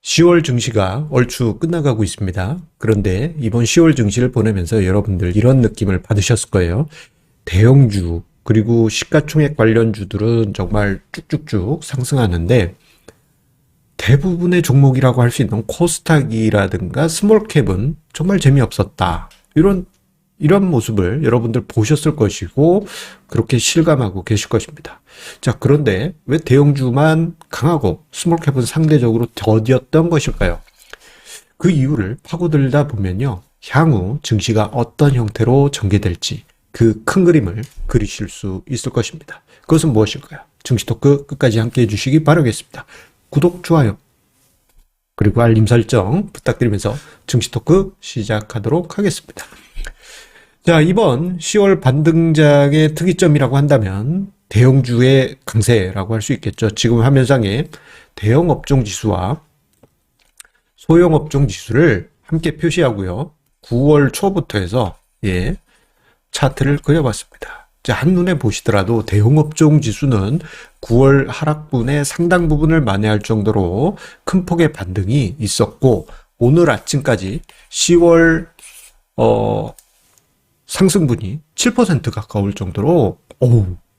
10월 증시가 얼추 끝나가고 있습니다. 그런데 이번 10월 증시를 보내면서 여러분들 이런 느낌을 받으셨을 거예요. 대형주, 그리고 시가총액 관련주들은 정말 쭉쭉쭉 상승하는데 대부분의 종목이라고 할 수 있는 코스닥이라든가 스몰캡은 정말 재미없었다. 이런 모습을 여러분들 보셨을 것이고 그렇게 실감하고 계실 것입니다. 자, 그런데 왜 대형주만 강하고 스몰캡은 상대적으로 더디었던 것일까요? 그 이유를 파고들다 보면요, 향후 증시가 어떤 형태로 전개될지 그 큰 그림을 그리실 수 있을 것입니다. 그것은 무엇일까요? 증시 토크 끝까지 함께 해주시기 바라겠습니다. 구독, 좋아요, 그리고 알림 설정 부탁드리면서 증시 토크 시작하도록 하겠습니다. 자, 이번 10월 반등장의 특이점이라고 한다면 대형주의 강세라고 할 수 있겠죠. 지금 화면상에 대형업종 지수와 소형업종 지수를 함께 표시하고요. 9월 초부터 해서 차트를 그려봤습니다. 자, 한눈에 보시더라도 대형업종 지수는 9월 하락분의 상당 부분을 만회할 정도로 큰 폭의 반등이 있었고, 오늘 아침까지 10월 상승분이 7% 가까울 정도로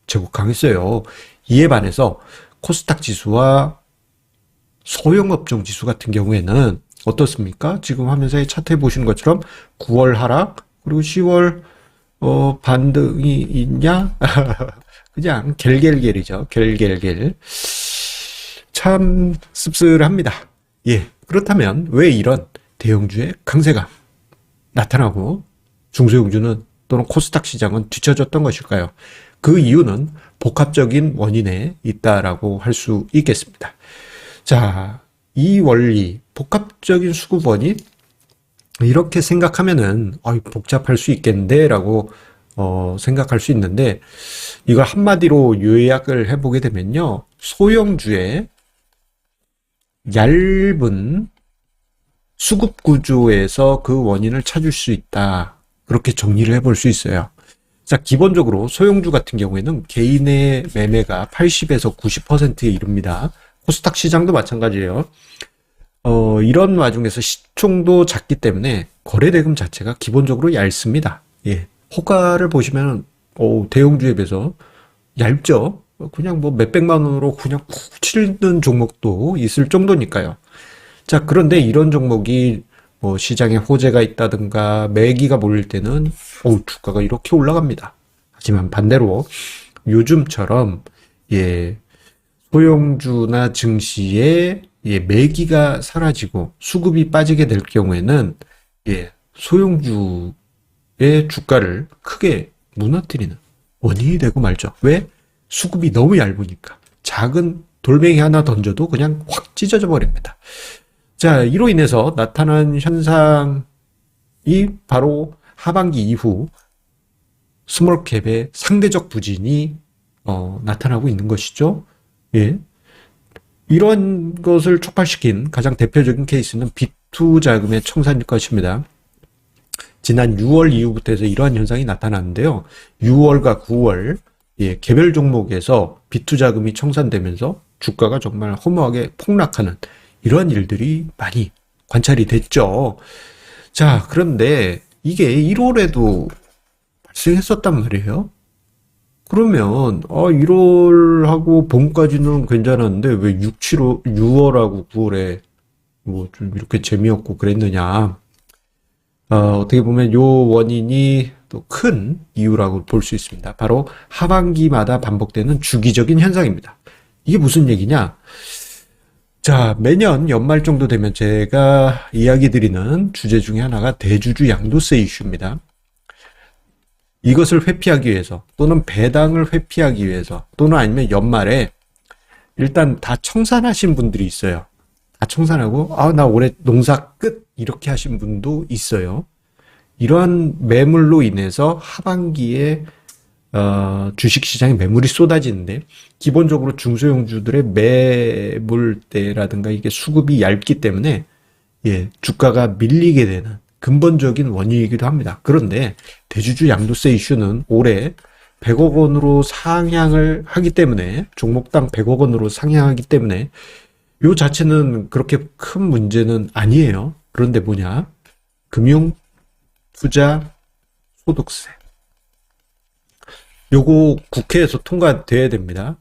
제법 강했어요. 이에 반해서 코스닥 지수와 소형업종 지수 같은 경우에는 어떻습니까? 지금 화면상에 차트에 보시는 것처럼 9월 하락, 그리고 10월 반등이 있냐? 그냥 겔겔겔이죠. 겔겔겔. 참 씁쓸합니다. 그렇다면 왜 이런 대형주의 강세가 나타나고 중소형주는 또는 코스닥 시장은 뒤처졌던 것일까요? 그 이유는 복합적인 원인에 있다라고 할 수 있겠습니다. 자, 이 원리, 복합적인 수급 원인, 이렇게 생각하면은 복잡할 수 있겠는데 라고 생각할 수 있는데, 이걸 한마디로 요약을 해보게 되면요, 소형주의 얇은 수급 구조에서 그 원인을 찾을 수 있다, 그렇게 정리를 해볼 수 있어요. 자, 기본적으로 소형주 같은 경우에는 개인의 매매가 80에서 90%에 이릅니다. 코스닥 시장도 마찬가지예요. 이런 와중에서 시총도 작기 때문에 거래대금 자체가 기본적으로 얇습니다. 호가를 보시면 대형주에 비해서 얇죠. 그냥 뭐 몇백만 원으로 그냥 푹 치는 종목도 있을 정도니까요. 자, 그런데 이런 종목이 시장에 호재가 있다든가 매기가 몰릴 때는 주가가 이렇게 올라갑니다. 하지만 반대로 요즘처럼 소형주나 증시에 매기가 사라지고 수급이 빠지게 될 경우에는 소형주의 주가를 크게 무너뜨리는 원인이 되고 말죠. 왜? 수급이 너무 얇으니까. 작은 돌멩이 하나 던져도 그냥 확 찢어져 버립니다. 자, 이로 인해서 나타난 현상이 바로 하반기 이후 스몰캡의 상대적 부진이 나타나고 있는 것이죠. 이런 것을 촉발시킨 가장 대표적인 케이스는 B2 자금의 청산일 것입니다. 지난 6월 이후부터 해서 이러한 현상이 나타났는데요. 6월과 9월 개별 종목에서 B2 자금이 청산되면서 주가가 정말 허무하게 폭락하는 이러한 일들이 많이 관찰이 됐죠. 자, 그런데 이게 1월에도 발생했었단 말이에요. 그러면 1월하고 봄까지는 괜찮았는데 왜 6월하고 9월에 뭐 좀 이렇게 재미없고 그랬느냐. 어떻게 보면 요 원인이 또 큰 이유라고 볼 수 있습니다. 바로 하반기마다 반복되는 주기적인 현상입니다. 이게 무슨 얘기냐? 자, 매년 연말 정도 되면 제가 이야기 드리는 주제 중에 하나가 대주주 양도세 이슈입니다. 이것을 회피하기 위해서 또는 배당을 회피하기 위해서 또는 아니면 연말에 일단 다 청산하신 분들이 있어요. 다 청산하고 나 올해 농사 끝 이렇게 하신 분도 있어요. 이러한 매물로 인해서 하반기에 주식시장에 매물이 쏟아지는데, 기본적으로 중소형주들의 매물대라든가 이게 수급이 얇기 때문에 주가가 밀리게 되는 근본적인 원인이기도 합니다. 그런데 대주주 양도세 이슈는 올해 100억 원으로 상향을 하기 때문에, 종목당 100억 원으로 상향하기 때문에 요 자체는 그렇게 큰 문제는 아니에요. 그런데 뭐냐? 금융, 투자, 소득세. 요거 국회에서 통과돼야 됩니다.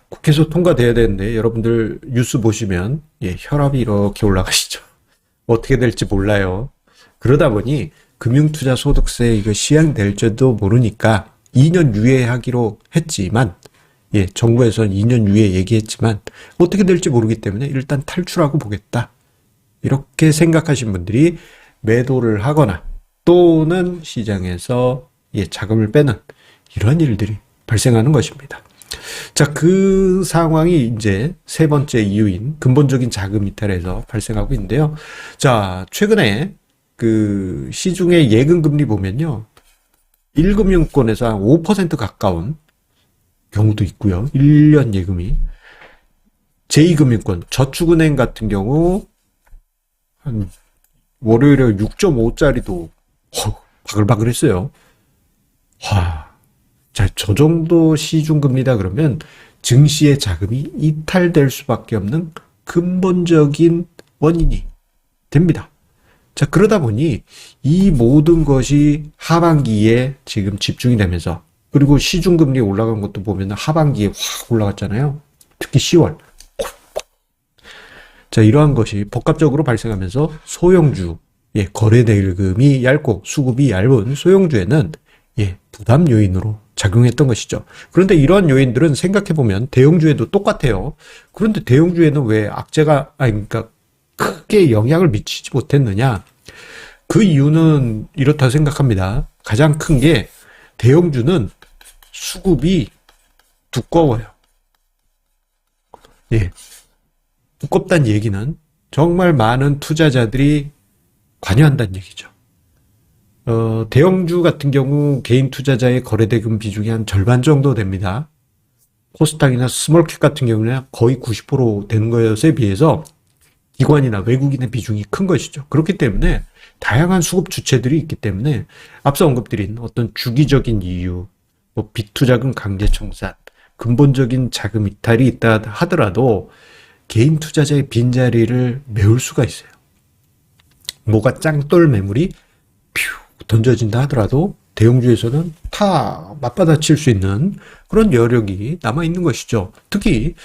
국회에서 통과돼야 되는데 여러분들 뉴스 보시면 혈압이 이렇게 올라가시죠. 어떻게 될지 몰라요. 그러다 보니 금융투자소득세 이거 시행될지도 모르니까 2년 유예하기로 했지만 정부에서는 2년 유예 얘기했지만 어떻게 될지 모르기 때문에 일단 탈출하고 보겠다. 이렇게 생각하신 분들이 매도를 하거나 또는 시장에서 자금을 빼는 이런 일들이 발생하는 것입니다. 자, 그 상황이 이제 세 번째 이유인 근본적인 자금 이탈에서 발생하고 있는데요. 자, 최근에 그 시중의 예금 금리 보면요. 1금융권에서 한 5% 가까운 경우도 있고요. 1년 예금이. 제2금융권, 저축은행 같은 경우 한 월요일에 6.5짜리도 바글바글했어요. 와. 자, 저 정도 시중금리다 그러면 증시의 자금이 이탈될 수밖에 없는 근본적인 원인이 됩니다. 자, 그러다 보니 이 모든 것이 하반기에 지금 집중이 되면서 그리고 시중금리 올라간 것도 보면 하반기에 확 올라갔잖아요. 특히 10월. 자, 이러한 것이 복합적으로 발생하면서 소형주, 거래대금이 얇고 수급이 얇은 소형주에는 부담 요인으로 작용했던 것이죠. 그런데 이러한 요인들은 생각해보면 대형주에도 똑같아요. 그런데 대형주에는 왜 악재가, 그러니까 크게 영향을 미치지 못했느냐? 그 이유는 이렇다 생각합니다. 가장 큰 게 대형주는 수급이 두꺼워요. 두껍다는 얘기는 정말 많은 투자자들이 관여한다는 얘기죠. 대형주 같은 경우 개인 투자자의 거래대금 비중이 한 절반 정도 됩니다. 코스닥이나 스몰캡 같은 경우는 거의 90% 되는 것에 비해서 기관이나 외국인의 비중이 큰 것이죠. 그렇기 때문에 다양한 수급 주체들이 있기 때문에 앞서 언급드린 어떤 주기적인 이유, 뭐 빅투자금 강제 청산, 근본적인 자금 이탈이 있다 하더라도 개인 투자자의 빈자리를 메울 수가 있어요. 뭐가 짱돌 매물이 던져진다 하더라도 대형주에서는 다 맞받아칠 수 있는 그런 여력이 남아있는 것이죠. 특히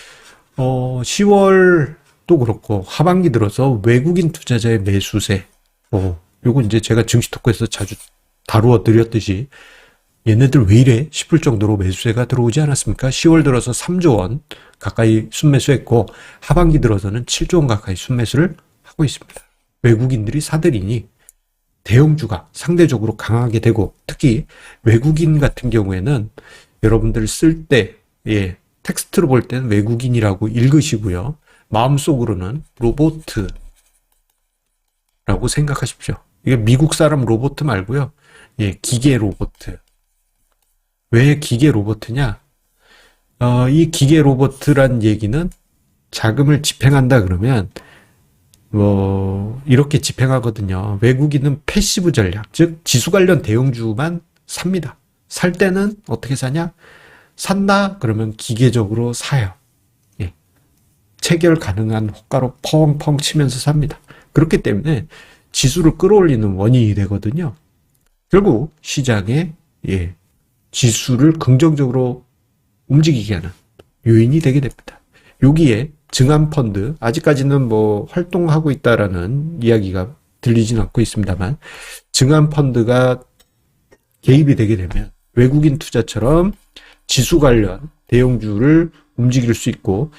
10월도 그렇고 하반기 들어서 외국인 투자자의 매수세 요거 이제 제가 증시 토크에서 자주 다루어 드렸듯이 얘네들 왜 이래 싶을 정도로 매수세가 들어오지 않았습니까? 10월 들어서 3조 원 가까이 순매수했고 하반기 들어서는 7조 원 가까이 순매수를 하고 있습니다. 외국인들이 사들이니 대형주가 상대적으로 강하게 되고 특히 외국인 같은 경우에는 여러분들 쓸 때 텍스트로 볼 때는 외국인이라고 읽으시고요. 마음속으로는 로보트라고 생각하십시오. 이게 미국 사람 로보트 말고요. 기계 로보트. 왜 기계 로보트냐? 이 기계 로보트란 얘기는 자금을 집행한다 그러면 이렇게 집행하거든요. 외국인은 패시브 전략, 즉 지수 관련 대형주만 삽니다. 살 때는 어떻게 사냐? 산다 그러면 기계적으로 사요. 체결 가능한 호가로 펑펑 치면서 삽니다. 그렇기 때문에 지수를 끌어올리는 원인이 되거든요. 결국 시장에 지수를 긍정적으로 움직이게 하는 요인이 되게 됩니다. 여기에 증안펀드, 아직까지는 뭐 활동하고 있다라는 이야기가 들리진 않고 있습니다만, 증안펀드가 개입이 되게 되면 외국인 투자처럼 지수 관련 대형주를 움직일 수 있고,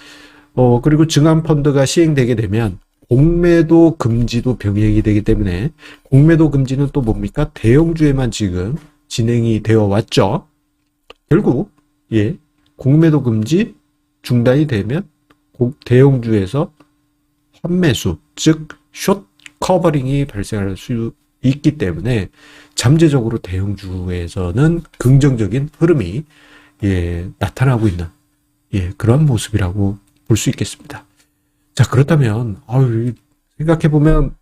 그리고 증안펀드가 시행되게 되면 공매도 금지도 병행이 되기 때문에 공매도 금지는 또 뭡니까? 대형주에만 지금 진행이 되어 왔죠. 결국 공매도 금지 중단이 되면 대형주에서 환매수, 즉 숏 커버링이 발생할 수 있기 때문에 잠재적으로 대형주에서는 긍정적인 흐름이 나타나고 있는 그런 모습이라고 볼 수 있겠습니다. 자, 그렇다면 생각해보면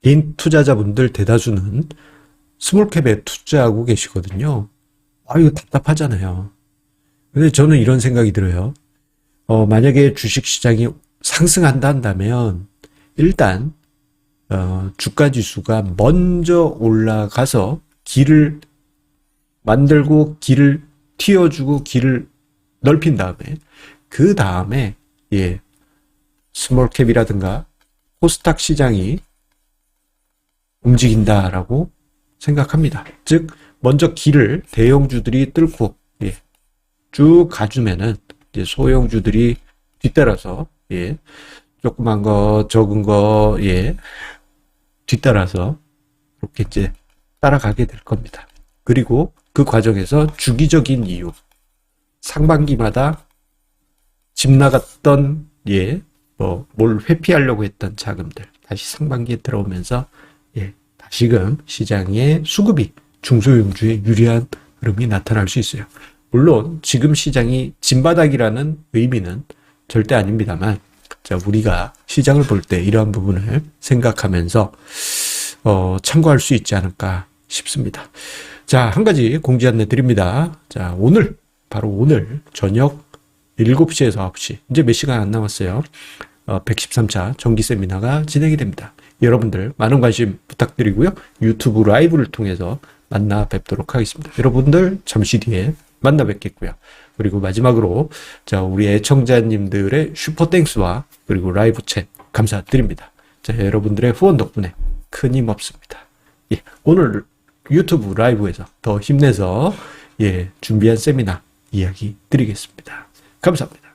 개인 투자자분들 대다수는 스몰캡에 투자하고 계시거든요. 이거 답답하잖아요. 근데 저는 이런 생각이 들어요. 만약에 주식시장이 상승한다 한다면 일단 주가 지수가 먼저 올라가서 길을 만들고 길을 틔워주고 길을 넓힌 다음에 그 다음에 스몰캡이라든가 코스닥 시장이 움직인다라고 생각합니다. 즉 먼저 길을 대형주들이 뚫고 쭉 가주면은 이제 소형주들이 뒤따라서 조그만 거 적은 거 뒤따라서 이렇게 이제 따라가게 될 겁니다. 그리고 그 과정에서 주기적인 이유, 상반기마다 집 나갔던 뭘 회피하려고 했던 자금들 다시 상반기에 들어오면서 다시금 시장의 수급이 중소형주에 유리한 흐름이 나타날 수 있어요. 물론 지금 시장이 진바닥이라는 의미는 절대 아닙니다만, 자, 우리가 시장을 볼 때 이러한 부분을 생각하면서 참고할 수 있지 않을까 싶습니다. 자, 한 가지 공지 안내 드립니다. 자, 바로 오늘 저녁 7시에서 9시, 이제 몇 시간 안 남았어요. 113차 정기 세미나가 진행이 됩니다. 여러분들 많은 관심 부탁드리고요. 유튜브 라이브를 통해서 만나 뵙도록 하겠습니다. 여러분들 잠시 뒤에 만나 뵙겠고요. 그리고 마지막으로 자, 우리 애청자님들의 슈퍼땡스와 그리고 라이브 챗 감사드립니다. 자, 여러분들의 후원 덕분에 큰 힘 없습니다. 오늘 유튜브 라이브에서 더 힘내서 준비한 세미나 이야기 드리겠습니다. 감사합니다.